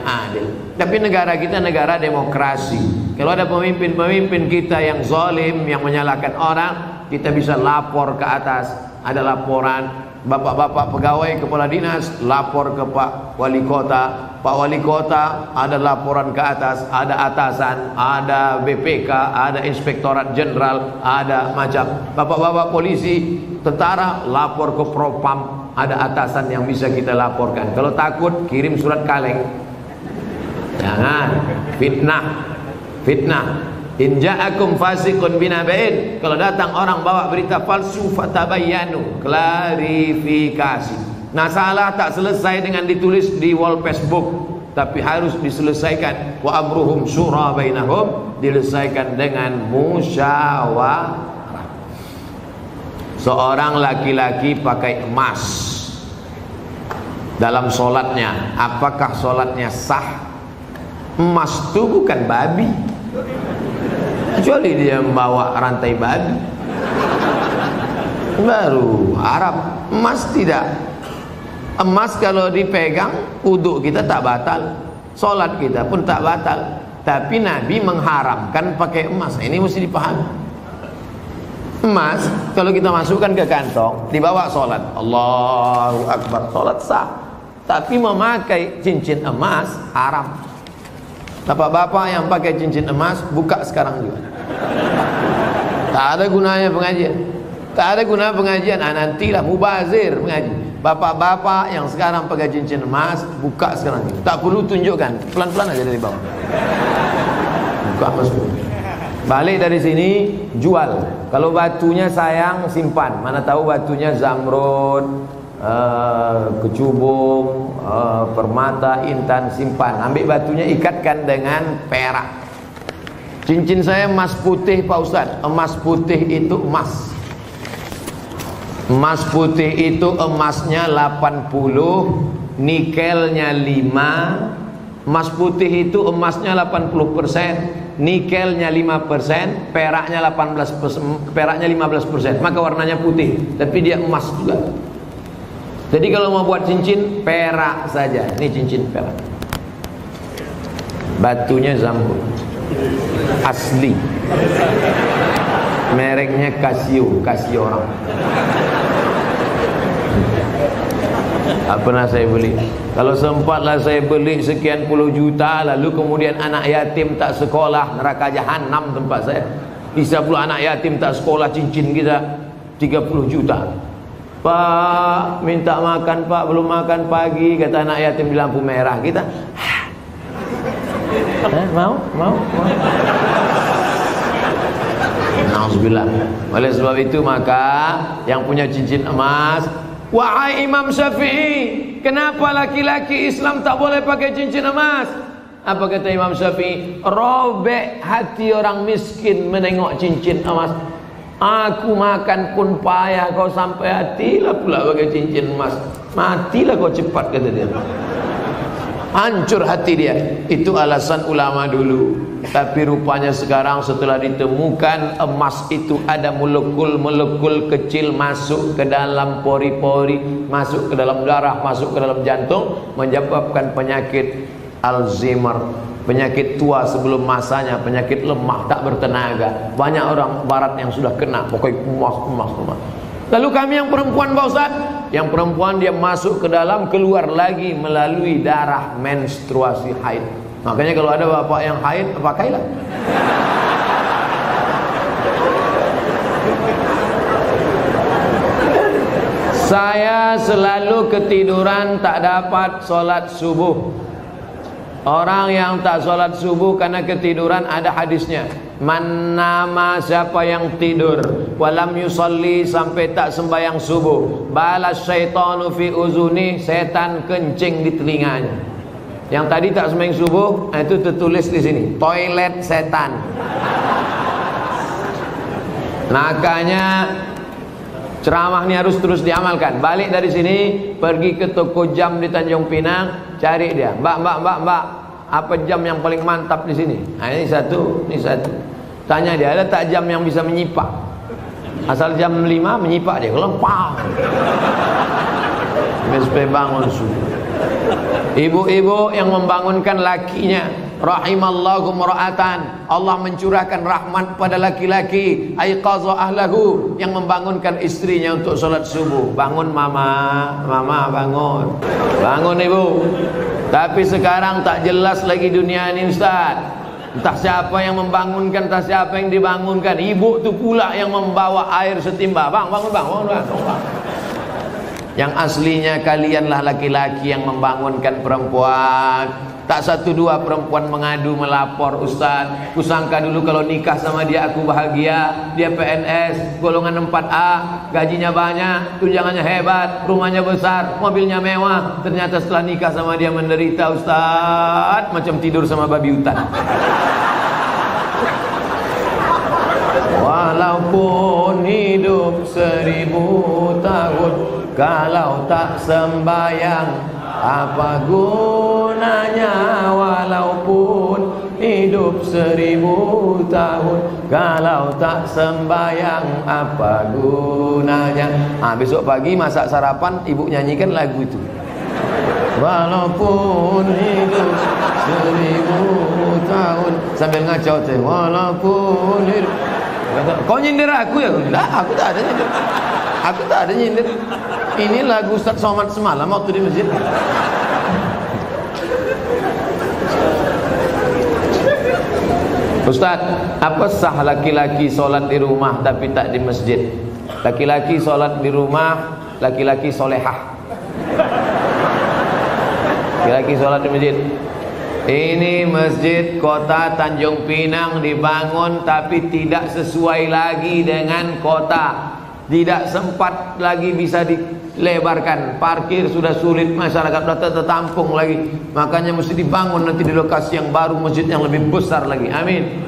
adil. Tapi negara kita negara demokrasi. Kalau ada pemimpin-pemimpin kita yang zalim, yang menyalahkan orang, kita bisa lapor ke atas. Ada laporan bapak-bapak pegawai kepala dinas lapor ke Pak Wali Kota, Pak Wali Kota ada laporan ke atas, ada atasan, ada BPK, ada Inspektorat Jenderal, ada macam bapak-bapak polisi, tentara lapor ke Propam, ada atasan yang bisa kita laporkan. Kalau takut kirim surat kaleng. Jangan fitnah. In ja'akum fasiqun binaba'in, kalau datang orang bawa berita palsu fatabayyanu, klarifikasi. Nah, salah tak selesai dengan ditulis di wall Facebook, tapi harus diselesaikan. Wa amruhum syura bainahum, diselesaikan dengan musyawarah. Seorang laki-laki pakai emas dalam solatnya, apakah solatnya sah? Emas itu bukan babi, kecuali dia membawa rantai babi baru Arab. Emas tidak. Emas kalau dipegang wudhu kita tak batal, solat kita pun tak batal. Tapi Nabi mengharamkan pakai emas. Ini mesti dipahami. Emas kalau kita masukkan ke kantong, dibawa solat, Allahu Akbar, solat sah. Tapi memakai cincin emas haram. Bapak-bapak yang pakai cincin emas buka sekarang juga. Tak ada gunanya pengajian. Tak ada guna pengajian. Nantilah mubazir mengaji. Bapak-bapak yang sekarang pakai cincin emas buka sekarang juga. Tak perlu tunjukkan, pelan-pelan aja dari bawah. Buka masuk. Balik dari sini jual. Kalau batunya sayang simpan. Mana tahu batunya zamrud, kecubung, permata, intan, simpan. Ambil batunya, ikatkan dengan perak. Cincin saya emas putih Pak Ustadz. Emas putih itu emas. Emas putih itu emasnya 80, nikelnya 5. Emas putih itu emasnya 80%, nikelnya 5%, peraknya 18%, peraknya 15%. Maka warnanya putih, tapi dia emas juga. Jadi kalau mau buat cincin perak saja. Ini cincin perak. Batunya zamrud asli. Mereknya Casio orang. Tak pernah saya beli. Kalau sempatlah saya beli sekian puluh juta, lalu kemudian anak yatim tak sekolah, neraka jahanam tempat saya. Bisa pula anak yatim tak sekolah, cincin kita 30 juta. Pak, minta makan Pak, belum makan pagi, kata anak yatim di lampu merah. Kita mau. Nauzubillah. Oleh sebab itu maka yang punya cincin emas, wahai Imam Syafi'i, kenapa laki-laki Islam tak boleh pakai cincin emas? Apa kata Imam Syafi'i? Robek hati orang miskin menengok cincin emas. Aku makan pun payah, kau sampai hatilah pula pakai cincin emas. Matilah kau cepat, kata dia. Hancur hati dia. Itu alasan ulama dulu. Tapi rupanya sekarang setelah ditemukan emas itu ada molekul-molekul kecil masuk ke dalam pori-pori, masuk ke dalam darah, masuk ke dalam jantung, menyebabkan penyakit Alzheimer, penyakit tua sebelum masanya, penyakit lemah, tak bertenaga. Banyak orang barat yang sudah kena, pokoknya emas. Lalu kami yang perempuan Pak Ustaz, yang perempuan dia masuk ke dalam, keluar lagi melalui darah menstruasi haid. Makanya kalau ada bapak yang haid, pakailah. Saya selalu ketiduran tak dapat sholat subuh. Orang yang tak sholat subuh karena ketiduran, ada hadisnya. Man nama, siapa yang tidur, walam yusalli, sampai tak sembahyang subuh, balas syaitanu fi uzuni, setan kencing di telinganya. Yang tadi tak sembahyang subuh, itu tertulis di sini, toilet setan. Makanya ceramah ini harus terus diamalkan. Balik dari sini, pergi ke toko jam di Tanjung Pinang, cari dia. Mbak, apa jam yang paling mantap di sini? Nah, ini satu. Tanya dia, ada tak jam yang bisa menyipak? Asal jam 5 menyipak dia, kelempang. Sampai bangun subuh. Ibu-ibu yang membangunkan lakinya, Rahimallahu mra'atan, Allah mencurahkan rahmat pada laki-laki, aiqadha ahlahu, yang membangunkan istrinya untuk salat subuh. Bangun mama, mama bangun. Bangun ibu. Tapi sekarang tak jelas lagi dunia ini Ustaz. Entah siapa yang membangunkan, entah siapa yang dibangunkan. Ibu tu pula yang membawa air setimba. Bang, bangun bang, bangun bang. Yang aslinya kalianlah laki-laki yang membangunkan perempuan. Tak satu dua perempuan mengadu melapor, Ustaz, kusangka dulu kalau nikah sama dia aku bahagia. Dia PNS golongan 4A, gajinya banyak, tunjangannya hebat, rumahnya besar, mobilnya mewah. Ternyata setelah nikah sama dia menderita, Ustaz, macam tidur sama babi hutan. Walaupun hidup 1000 tahun, kalau tak sembayang apa gunanya? Walaupun hidup 1000 tahun, kalau tak sembayang apa gunanya? Besok pagi masak sarapan, ibu nyanyikan lagu itu. Walaupun hidup 1000 tahun, sambil ngacau teh. Walaupun hidup. Kau nyindir aku ya? Lah, aku tak ada nyindir. Aku tak ada nyindir. Ini lagu Ustaz Somad semalam waktu di masjid. Ustaz, apa sah laki-laki solat di rumah tapi tak di masjid? Laki-laki solat di rumah, laki-laki solehah. Laki-laki solat di masjid. Ini masjid kota Tanjung Pinang dibangun tapi tidak sesuai lagi dengan kota. Tidak sempat lagi bisa dilebarkan. Parkir sudah sulit, masyarakat sudah tertampung lagi. Makanya mesti dibangun nanti di lokasi yang baru, masjid yang lebih besar lagi. Amin.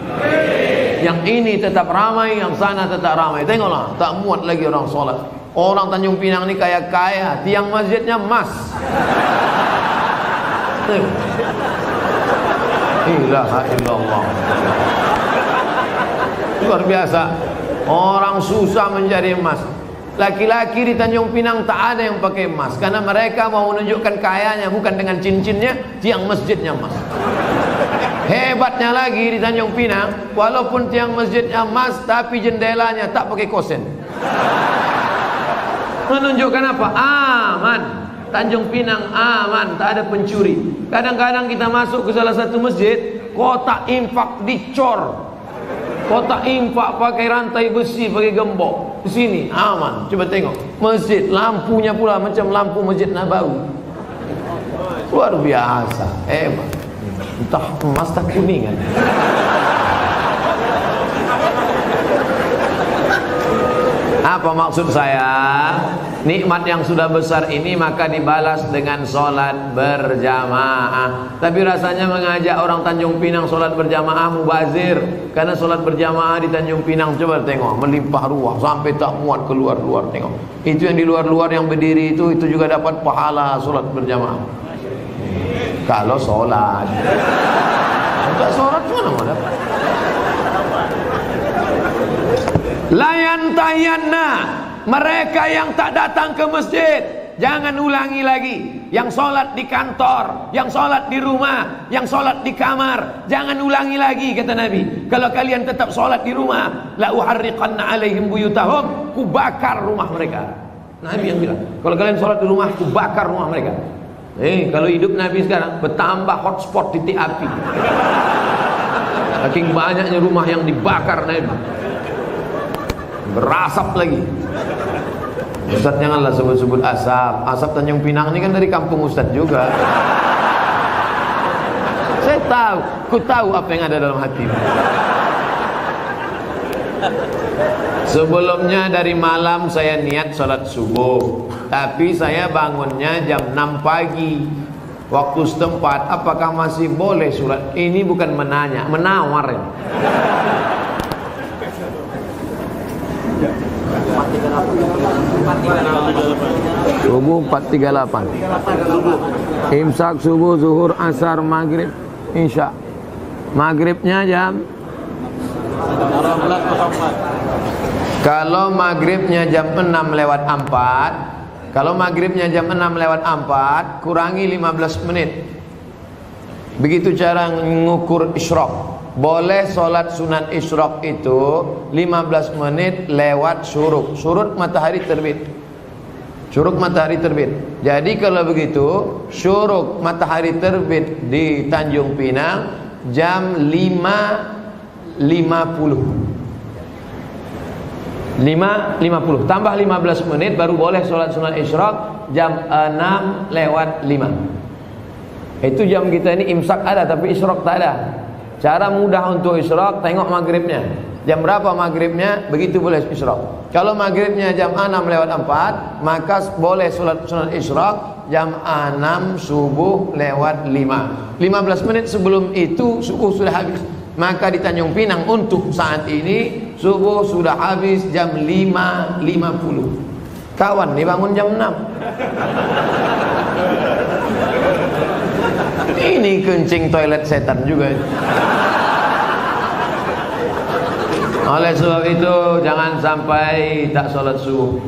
Yang ini tetap ramai, yang sana tetap ramai. Tengoklah, tak muat lagi orang sholat. Orang Tanjung Pinang ini kaya-kaya, tiang masjidnya emas. Ilaha illallah. Luar biasa. Orang susah mencari emas. Laki-laki di Tanjung Pinang tak ada yang pakai emas, karena mereka mau menunjukkan kayanya bukan dengan cincinnya, tiang masjidnya emas. Hebatnya lagi di Tanjung Pinang, walaupun tiang masjidnya emas, tapi jendelanya tak pakai kosen. Menunjukkan apa? Aman. Tanjung Pinang aman, tak ada pencuri. Kadang-kadang kita masuk ke salah satu masjid, kotak infak dicor. Kotak infak pakai rantai besi, pakai gembok. Di sini aman. Coba tengok masjid, lampunya pula macam lampu Masjid Nabawi. Luar biasa, hebat. Entah emas tak kuningan. Apa maksud saya? Nikmat yang sudah besar ini maka dibalas dengan sholat berjamaah. Tapi rasanya mengajak orang Tanjung Pinang sholat berjamaah mubazir. Karena sholat berjamaah di Tanjung Pinang, coba tengok, melimpah ruah sampai tak muat keluar-luar. Tengok, itu yang di luar-luar yang berdiri itu juga dapat pahala sholat berjamaah. Kalau sholat, enggak sholat mana mau dapat? Layan tayanna, mereka yang tak datang ke masjid, jangan ulangi lagi. Yang sholat di kantor, yang sholat di rumah, yang sholat di kamar, jangan ulangi lagi, kata Nabi. Kalau kalian tetap sholat di rumah, la uharriqanna alaihim buyutahum, ku bakar rumah mereka. Nabi yang bilang, kalau kalian sholat di rumah, ku bakar rumah mereka. Kalau hidup Nabi sekarang bertambah hotspot titik api. Saking banyaknya rumah yang dibakar Nabi, berasap lagi. Ustaz janganlah sebut-sebut asap. Asap Tanjung Pinang ini kan dari kampung Ustaz juga. Saya tahu, ku tahu apa yang ada dalam hati. Sebelumnya dari malam saya niat sholat subuh, tapi saya bangunnya jam 6 pagi waktu setempat. Apakah masih boleh sholat? Ini bukan menanya, menawar ini. Subuh 4.38. Imsak subuh, zuhur, asar, maghrib, isya. Maghribnya jam. Kalau maghribnya jam 6:04, kalau maghribnya jam 6:04, kurangi 15 menit. Begitu cara mengukur isyraq. Boleh sholat sunat isyraq itu 15 menit lewat syuruk. Syuruk matahari terbit. Syuruk matahari terbit. Jadi kalau begitu, syuruk matahari terbit di Tanjung Pinang jam 5.50. 5.50 tambah 15 menit baru boleh sholat sunat isyraq jam 6:05. Itu jam kita ini imsak ada tapi isyraq tak ada. Cara mudah untuk isyraq, tengok maghribnya. Jam berapa maghribnya, begitu boleh isyraq. Kalau maghribnya jam 6:04, maka boleh sholat sunat isyraq jam 6 subuh lewat 5. 15 menit sebelum itu subuh sudah habis. Maka di Tanjung Pinang untuk saat ini subuh sudah habis jam 5.50. Kawan nih bangun jam 6. Ini kencing toilet setan juga. Oleh sebab itu jangan sampai tak sholat subuh.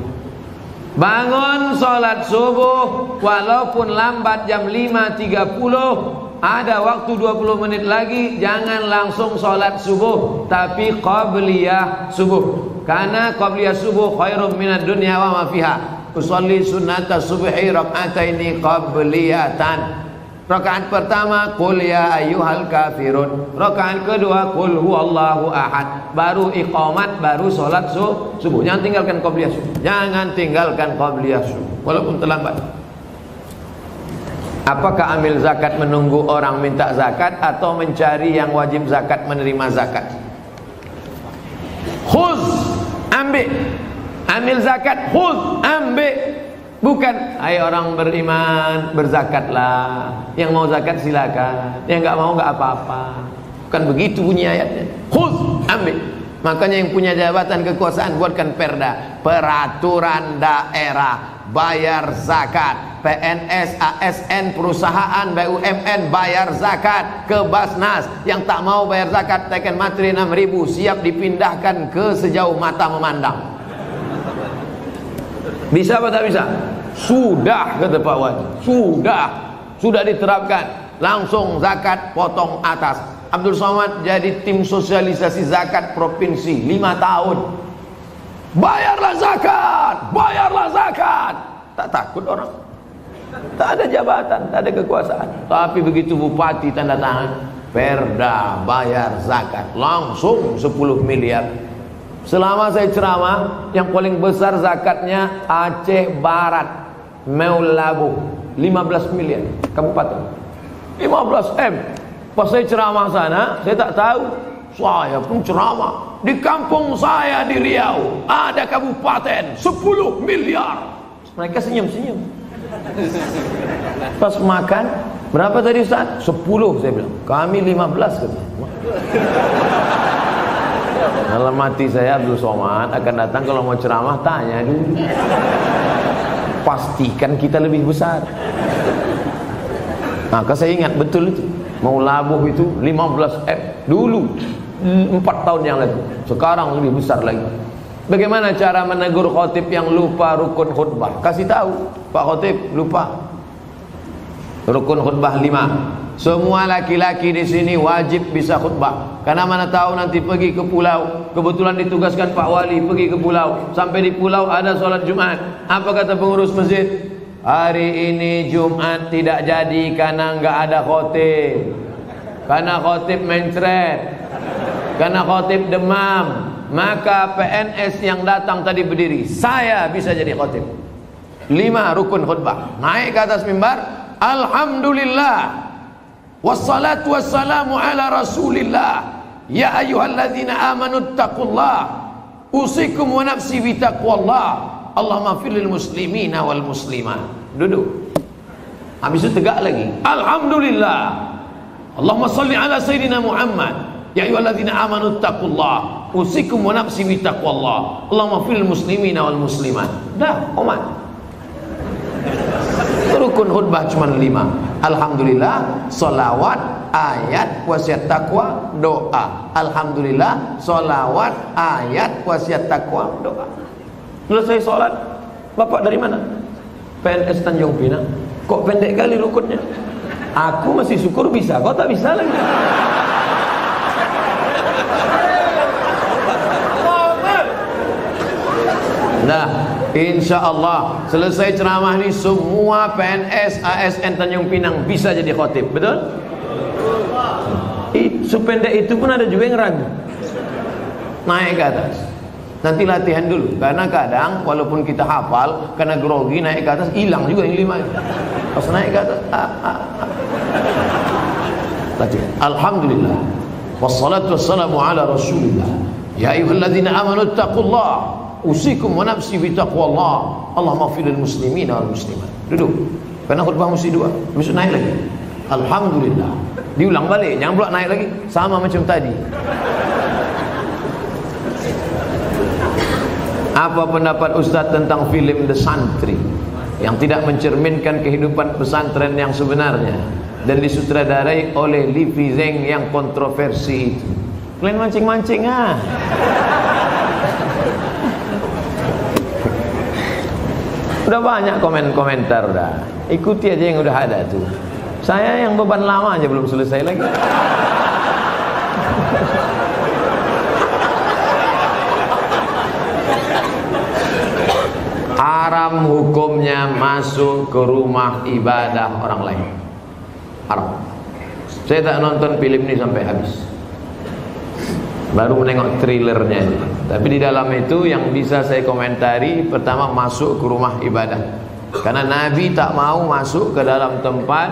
Bangun sholat subuh walaupun lambat jam 5.30, ada waktu 20 menit lagi, jangan langsung sholat subuh tapi qabliyah subuh. Karena qabliyah subuh khairum minad dunya wa ma fiha. Usolli sunnata subhi rak'ataini qabliyatan. Rakaat pertama qul ya ayyuhal kafirun. Rakaat kedua qul huwallahu ahad. Baru iqamat, baru salat subuh. Jangan tinggalkan qabliyah subuh. Jangan tinggalkan qabliyah subuh walaupun terlambat. Apakah ambil zakat menunggu orang minta zakat atau mencari yang wajib zakat menerima zakat? Khuz, ambil. Ambil zakat, khuz, ambil. Bukan, hai orang beriman, berzakatlah. Yang mau zakat silakan, yang enggak mau enggak apa-apa. Bukan begitu bunyi ayatnya. Khudz, ambil. Makanya yang punya jabatan kekuasaan buatkan perda, peraturan daerah, bayar zakat. PNS, ASN, perusahaan, BUMN bayar zakat ke Basnas. Yang tak mau bayar zakat teken materi 6.000, siap dipindahkan ke sejauh mata memandang. Bisa apa tak bisa? Sudah, kata Pak Wali. Sudah diterapkan. Langsung zakat potong atas. Abdul Somad jadi tim sosialisasi zakat provinsi 5 tahun. Bayarlah zakat. Tak takut orang. Tak ada jabatan, tak ada kekuasaan. Tapi begitu bupati tanda tangan, perda bayar zakat langsung 10 miliar. Selama saya ceramah, yang paling besar zakatnya Aceh Barat, Meulabu, 15 miliar kabupaten. 15 M. Pas saya ceramah sana, saya tak tahu. Saya pun ceramah. Di kampung saya di Riau, ada kabupaten 10 miliar. Mereka senyum-senyum. Pas makan, berapa tadi Ustaz? 10 saya bilang. Kami 15 katanya. Dalam hati saya Abdul Somad akan datang kalau mau ceramah tanya dulu. Pastikan kita lebih besar. Maka saya ingat betul itu. Mau labuh itu 15 M dulu 4 tahun yang lalu. Sekarang lebih besar lagi. Bagaimana cara menegur khotib yang lupa rukun khutbah? Kasih tahu, Pak Khotib lupa rukun khutbah 5. Semua laki-laki di sini wajib bisa khutbah. Karena mana tahu nanti pergi ke pulau, kebetulan ditugaskan Pak Wali pergi ke pulau. Sampai di pulau ada sholat Jumat. Apa kata pengurus masjid? Hari ini Jumat tidak jadi karena enggak ada khotib. Karena khotib mencret. Karena khotib demam. Maka PNS yang datang tadi berdiri, saya bisa jadi khotib. 5 rukun khutbah. Naik ke atas mimbar, alhamdulillah. Wassalatu wassalamu ala rasulillah. Ya ayyuhalladzina amanu taqullah. Usikum wa nafsi bitaqwallah. Allahumma fil muslimina wal muslimat. Duduk. Habis itu tegak lagi. Alhamdulillah. Allahumma salli ala sayyidina Muhammad. Ya ayyuhalladzina amanu taqullah. Usikum wa nafsi bitaqwallah. Allahumma fil muslimina wal muslimat. Dah, umat. Rukun khutbah cuma 5. Alhamdulillah, solawat, ayat, wasiat takwa, doa. Alhamdulillah, solawat, ayat, wasiat takwa, doa. Selesai sholat, Bapak dari mana? PNS Tanjung Pinang. Kok pendek kali rukunnya? Aku masih syukur bisa, kau tak bisa lagi. Nah, insya Allah selesai ceramah ini semua PNS, ASN Tanjung Pinang bisa jadi khotib, betul? Sependek itu pun ada juga yang ragu naik ke atas. Nanti latihan dulu, karena kadang walaupun kita hafal, karena grogi naik ke atas hilang juga yang 5. Pas naik ke atas, latihan. Alhamdulillah, wassalatu wassalamu ala rasulillah. Ya ayyuhalladzina amanu taqullah, usikum wa nafsi bi taqwallah. Allahumma ighfir lil muslimina wal muslimat. Duduk, karena khutbah mesti 2, besok naik lagi. Alhamdulillah, diulang balik, jangan pula naik lagi sama macam tadi. Apa pendapat Ustaz tentang filem The Santri yang tidak mencerminkan kehidupan pesantren yang sebenarnya dan disutradarai oleh Livi Zeng yang kontroversi itu? Kalian mancing-mancing Udah banyak komentar udah. Ikuti aja yang udah ada tuh. Saya yang beban lama aja belum selesai lagi. Haram hukumnya masuk ke rumah ibadah orang lain. Haram. Saya tak nonton film ini sampai habis, baru menengok trailernya. Tapi di dalam itu yang bisa saya komentari, pertama masuk ke rumah ibadah, karena Nabi tak mau masuk ke dalam tempat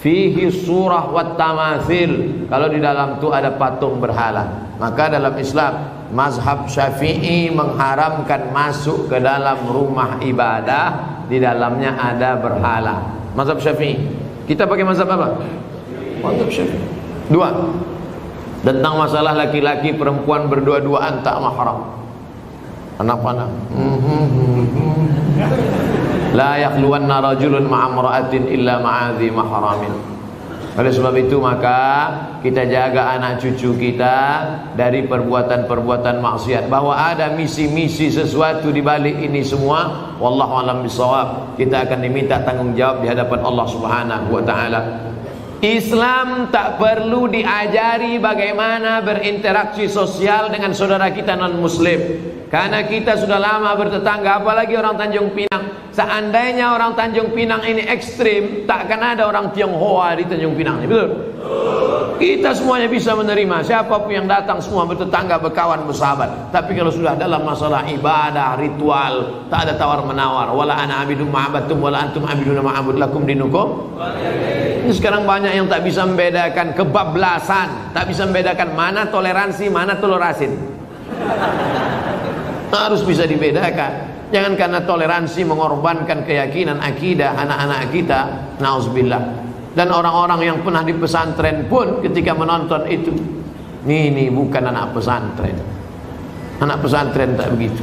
fihi surah wat tamathil, kalau di dalam itu ada patung berhala. Maka dalam Islam mazhab Syafi'i mengharamkan masuk ke dalam rumah ibadah di dalamnya ada berhala. Mazhab Syafi'i. Kita pakai mazhab apa? Mazhab Syafi'i. 2. Tentang masalah laki-laki perempuan berdua-duaan tak mahram. Anak-anak. La yakhluwanna rajulun ma'amra'atin illa ma'adhi mahramin. Oleh sebab itu maka kita jaga anak cucu kita dari perbuatan-perbuatan maksiat. Bahwa ada misi-misi sesuatu di balik ini semua, wallahu a'lam bishawab. Kita akan diminta tanggung jawab di hadapan Allah Subhanahu wa taala. Islam tak perlu diajari bagaimana berinteraksi sosial dengan saudara kita non muslim, karena kita sudah lama bertetangga, apalagi orang Tanjung Pinang. Seandainya orang Tanjung Pinang ini ekstrim, tak akan ada orang Tionghoa di Tanjung Pinang, betul? Kita semuanya bisa menerima, siapapun yang datang semua bertetangga, berkawan, bersahabat. Tapi kalau sudah dalam masalah ibadah, ritual, tak ada tawar menawar. Wala ana abidum ma'abatum wala antum abiduna ma'abud lakum dinukum. Ini sekarang banyak yang tak bisa membedakan kebablasan, tak bisa membedakan mana toleransi, mana tolerasin. Harus bisa dibedakan. Jangan karena toleransi mengorbankan keyakinan akidah anak-anak kita. Nauzubillah. Dan orang-orang yang pernah di pesantren pun ketika menonton itu, ini bukan anak pesantren. Anak pesantren tak begitu.